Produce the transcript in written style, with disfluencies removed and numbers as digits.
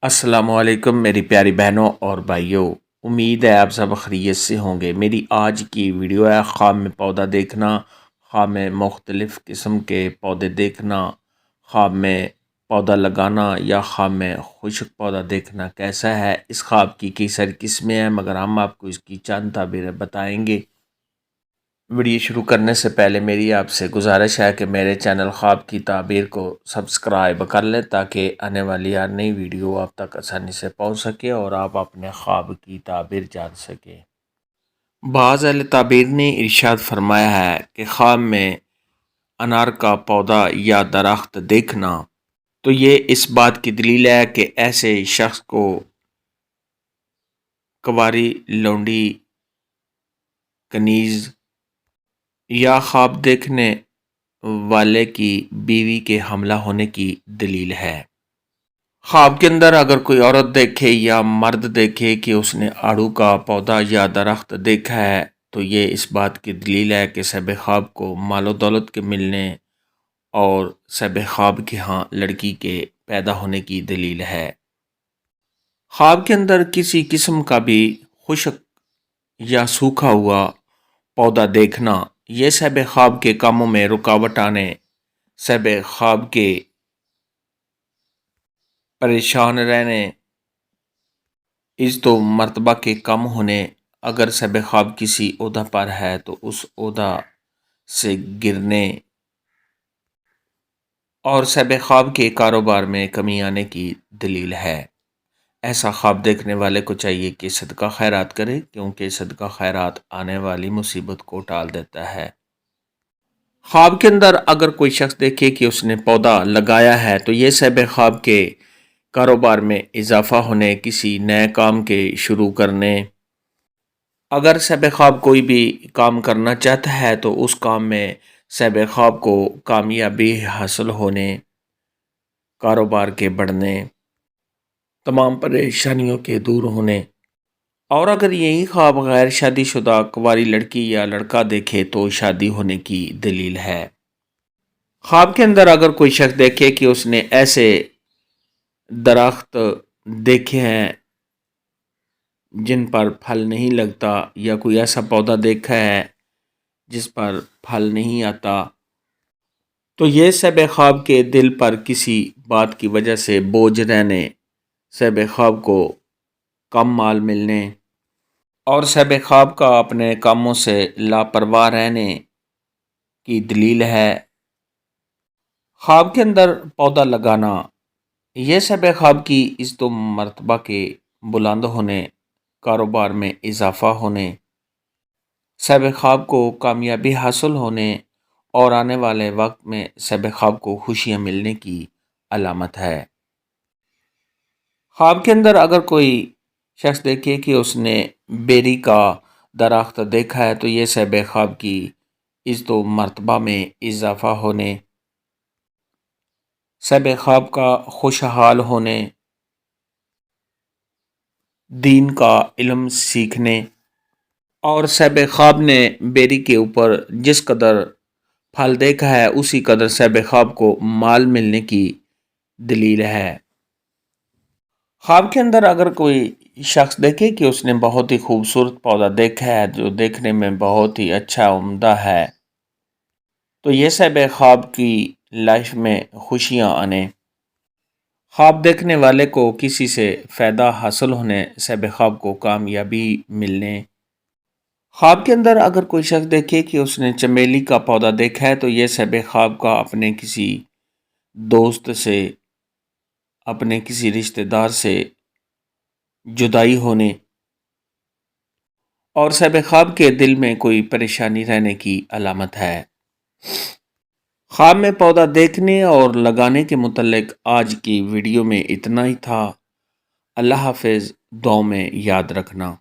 السلام علیکم میری پیاری بہنوں اور بھائیوں، امید ہے آپ سب خیریت سے ہوں گے۔ میری آج کی ویڈیو ہے خواب میں پودا دیکھنا، خواب میں مختلف قسم کے پودے دیکھنا، خواب میں پودا لگانا یا خواب میں خشک پودا دیکھنا کیسا ہے۔ اس خواب کی کئی ساری قسمیں ہیں مگر ہم آپ کو اس کی چند تعبیریں بتائیں گے۔ ویڈیو شروع کرنے سے پہلے میری آپ سے گزارش ہے کہ میرے چینل خواب کی تعبیر کو سبسکرائب کر لیں تاکہ آنے والی ہر نئی ویڈیو آپ تک آسانی سے پہنچ سکے اور آپ اپنے خواب کی تعبیر جان سکیں۔ بعض اہل تعبیر نے ارشاد فرمایا ہے کہ خواب میں انار کا پودا یا درخت دیکھنا تو یہ اس بات کی دلیل ہے کہ ایسے شخص کو کنواری لونڈی کنیز یا خواب دیکھنے والے کی بیوی کے حاملہ ہونے کی دلیل ہے۔ خواب کے اندر اگر کوئی عورت دیکھے یا مرد دیکھے کہ اس نے آڑو کا پودا یا درخت دیکھا ہے تو یہ اس بات کی دلیل ہے کہ صاحب خواب کو مال و دولت کے ملنے اور صاحب خواب کے ہاں لڑکی کے پیدا ہونے کی دلیل ہے۔ خواب کے اندر کسی قسم کا بھی خشک یا سوکھا ہوا پودا دیکھنا یہ صاحب خواب کے کاموں میں رکاوٹ آنے، صاحب خواب کے پریشان رہنے، عزت و مرتبہ کے کم ہونے، اگر صاحب خواب کسی عہدہ پر ہے تو اس عہدہ سے گرنے اور صاحب خواب کے کاروبار میں کمی آنے کی دلیل ہے۔ ایسا خواب دیکھنے والے کو چاہیے کہ صدقہ خیرات کرے کیونکہ صدقہ خیرات آنے والی مصیبت کو ٹال دیتا ہے۔ خواب کے اندر اگر کوئی شخص دیکھے کہ اس نے پودا لگایا ہے تو یہ صاحب خواب کے کاروبار میں اضافہ ہونے، کسی نئے کام کے شروع کرنے، اگر صاحب خواب کوئی بھی کام کرنا چاہتا ہے تو اس کام میں صاحب خواب کو کامیابی حاصل ہونے، کاروبار کے بڑھنے، تمام پریشانیوں کے دور ہونے، اور اگر یہی خواب غیر شادی شدہ کنواری لڑکی یا لڑکا دیکھے تو شادی ہونے کی دلیل ہے۔ خواب کے اندر اگر کوئی شخص دیکھے کہ اس نے ایسے درخت دیکھے ہیں جن پر پھل نہیں لگتا یا کوئی ایسا پودا دیکھا ہے جس پر پھل نہیں آتا تو یہ صاحب خواب کے دل پر کسی بات کی وجہ سے بوجھ رہنے، صاحب خواب کو کم مال ملنے اور صاحب خواب کا اپنے کاموں سے لاپرواہ رہنے کی دلیل ہے۔ خواب کے اندر پودا لگانا یہ صاحب خواب کی عزت و مرتبہ کے بلند ہونے، کاروبار میں اضافہ ہونے، صاحب خواب کو کامیابی حاصل ہونے اور آنے والے وقت میں صاحب خواب کو خوشیاں ملنے کی علامت ہے۔ خواب کے اندر اگر کوئی شخص دیکھے کہ اس نے بیری کا درخت دیکھا ہے تو یہ صاحب خواب کی عزت و مرتبہ میں اضافہ ہونے، صاحب خواب کا خوشحال ہونے، دین کا علم سیکھنے اور صاحب خواب نے بیری کے اوپر جس قدر پھل دیکھا ہے اسی قدر صاحب خواب کو مال ملنے کی دلیل ہے۔ خواب کے اندر اگر کوئی شخص دیکھے کہ اس نے بہت ہی خوبصورت پودا دیکھا ہے جو دیکھنے میں بہت ہی اچھا عمدہ ہے تو یہ صاحب خواب کی لائف میں خوشیاں آنے، خواب دیکھنے والے کو کسی سے فائدہ حاصل ہونے، صاحب خواب کو کامیابی ملنے۔ خواب کے اندر اگر کوئی شخص دیکھے کہ اس نے چمیلی کا پودا دیکھا ہے تو یہ صاحب خواب کا اپنے کسی دوست سے، اپنے کسی رشتہ دار سے جدائی ہونے اور صاحب خواب کے دل میں کوئی پریشانی رہنے کی علامت ہے۔ خواب میں پودا دیکھنے اور لگانے کے متعلق آج کی ویڈیو میں اتنا ہی تھا۔ اللہ حافظ، دعاؤں میں یاد رکھنا۔